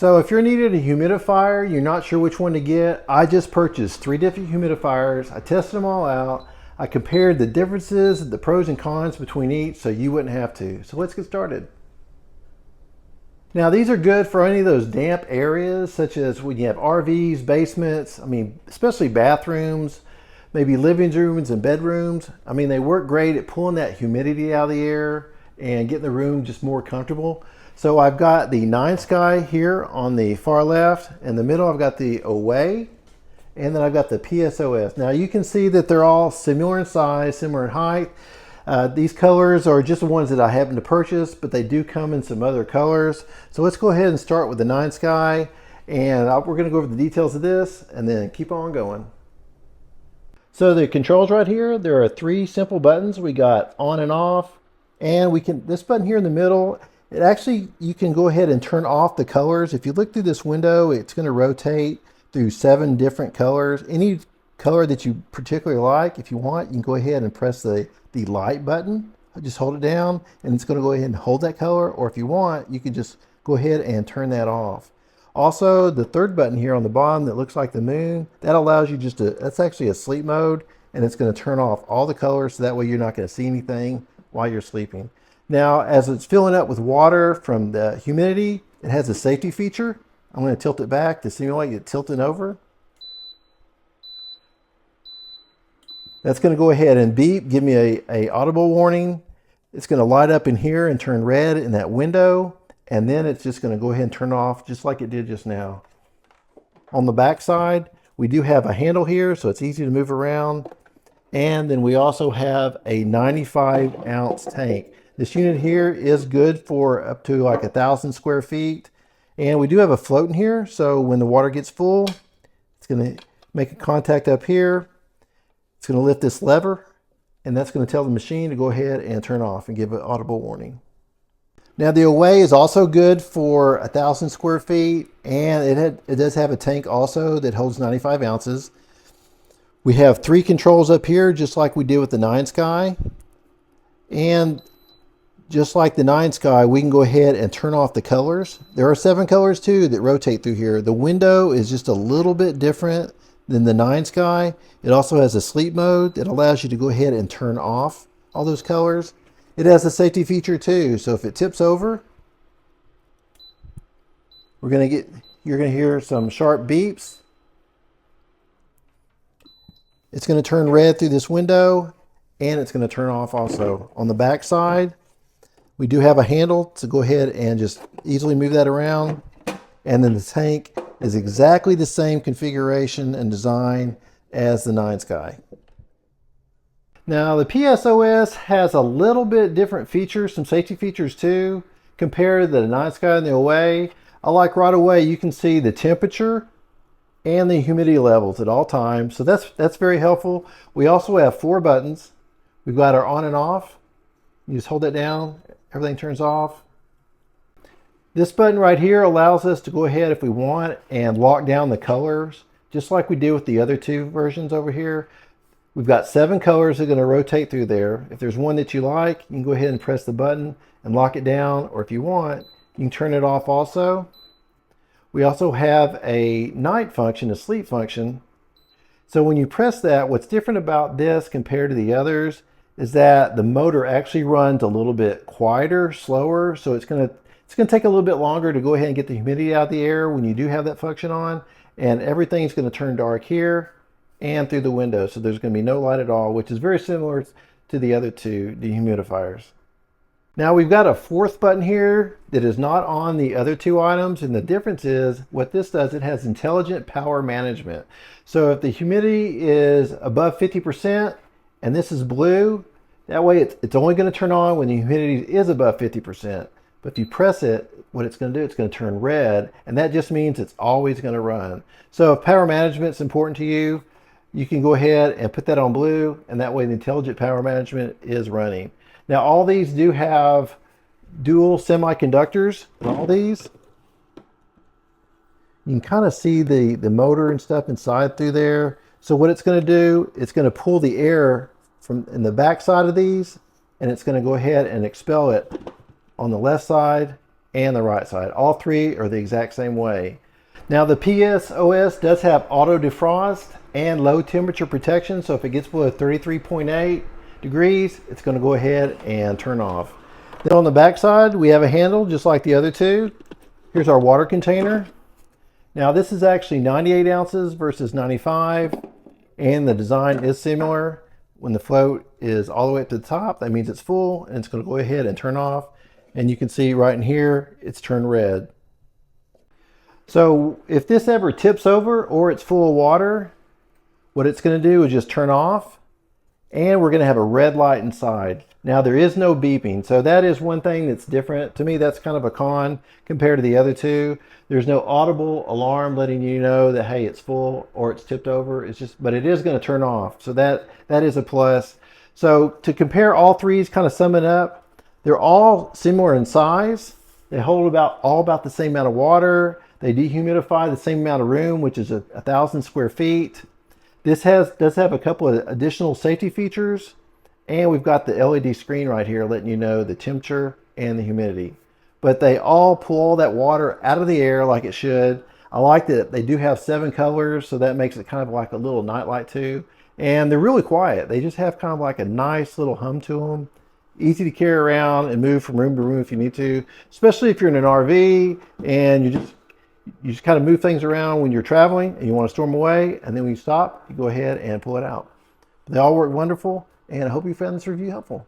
So if you're needed a humidifier, you're not sure which one to get, I just purchased 3 different humidifiers. I tested them all out. I compared the differences, the pros and cons between each so you wouldn't have to. So let's get started. Now these are good for any of those damp areas, such as when you have RVs, basements, especially bathrooms, maybe living rooms and bedrooms. They work great at pulling that humidity out of the air and getting the room just more comfortable. So I've got the 9 Sky here on the far left. In the middle, I've got the Away, and then I've got the PSOS. Now you can see that they're all similar in size, similar in height. These colors are just the ones that I happen to purchase, but they do come in some other colors. So let's go ahead and start with the 9 Sky, and we're going to go over the details of this and then keep on going. So the controls right here, there are 3 simple buttons. We got on and off, and this button here in the middle, you can go ahead and turn off the colors. If you look through this window, it's going to rotate through 7 different colors. Any color that you particularly like, if you want, you can go ahead and press the light button. Just hold it down and it's going to go ahead and hold that color, or if you want, you can just go ahead and turn that off. Also, the 3rd button here on the bottom that looks like the moon, that allows you that's actually a sleep mode, and it's going to turn off all the colors so that way you're not going to see anything while you're sleeping. Now, as it's filling up with water from the humidity, it has a safety feature. I'm going to tilt it back to simulate it tilting over. That's going to go ahead and beep, give me a audible warning. It's going to light up in here and turn red in that window, and then it's just going to go ahead and turn off just like it did just now. On the back side, we do have a handle here, so it's easy to move around. And then we also have a 95-ounce tank. This unit here is good for up to like 1,000 square feet. And we do have a float in here, so when the water gets full, it's going to make a contact up here. It's going to lift this lever, and that's going to tell the machine to go ahead and turn off and give an audible warning. Now the Away is also good for 1,000 square feet, and it does have a tank also that holds 95 ounces. We have 3 controls up here, just like we did with the 9 Sky. And just like the 9 Sky, we can go ahead and turn off the colors. There are 7 colors too that rotate through here. The window is just a little bit different than the 9 Sky. It also has a sleep mode that allows you to go ahead and turn off all those colors. It has a safety feature too, so if it tips over, you're going to hear some sharp beeps. It's going to turn red through this window, and it's going to turn off also. On the back side, we do have a handle to go ahead and just easily move that around. And then the tank is exactly the same configuration and design as the 9 Sky. Now the PSOS has a little bit different features, some safety features too, compared to the 9 Sky and the Away. I like right away you can see the temperature and the humidity levels at all times, so that's very helpful. We also have 4 buttons. We've got our on and off. You just hold that down, everything turns off. This button right here allows us to go ahead if we want and lock down the colors, just like we did with the other 2 versions over here. We've got 7 colors that are going to rotate through there. If there's one that you like, you can go ahead and press the button and lock it down, or if you want, you can turn it off also. We also have a night function, a sleep function. So when you press that, what's different about this compared to the others is that the motor actually runs a little bit quieter, slower, so it's going to take a little bit longer to go ahead and get the humidity out of the air when you do have that function on, and everything's going to turn dark here and through the window, so there's going to be no light at all, which is very similar to the other 2 dehumidifiers. Now we've got a 4th button here that is not on the other 2 items, and the difference is what this does, it has intelligent power management. So if the humidity is above 50% and this is blue, that way it's only going to turn on when the humidity is above 50%. But if you press it, what it's going to do, it's going to turn red, and that just means it's always going to run. So if power management is important to you, you can go ahead and put that on blue, and that way the intelligent power management is running. Now all these do have dual semiconductors in all these. You can kind of see the motor and stuff inside through there. So what it's going to do, it's going to pull the air from in the back side of these, and it's going to go ahead and expel it on the left side and the right side. All three are the exact same way. Now the PSOS does have auto defrost and low temperature protection, so if it gets below 33.8 degrees, it's going to go ahead and turn off. Then on the back side, we have a handle just like the other two. Here's our water container. Now this is actually 98 ounces versus 95, and the design is similar. When the float is all the way up to the top, that means it's full, and it's going to go ahead and turn off. And you can see right in here, it's turned red. So if this ever tips over or it's full of water, what it's going to do is just turn off, and we're going to have a red light inside. Now there is no beeping, so that is one thing that's different. To me, that's kind of a con compared to the other two. There's no audible alarm letting you know that, hey, it's full or it's tipped over. It's just, but it is going to turn off, so that is a plus. So to compare all threes, kind of sum it up, they're all similar in size. They hold all about the same amount of water. They dehumidify the same amount of room, which is 1,000 square feet. This does have a couple of additional safety features, and we've got the LED screen right here letting you know the temperature and the humidity. But they all pull all that water out of the air like it should. I like that they do have 7 colors, so that makes it kind of like a little nightlight too. And they're really quiet. They just have kind of like a nice little hum to them. Easy to carry around and move from room to room if you need to, especially if you're in an RV and you just kind of move things around when you're traveling and you want to store them away, and then when you stop, you go ahead and pull it out. They all work wonderful, and I hope you found this review helpful.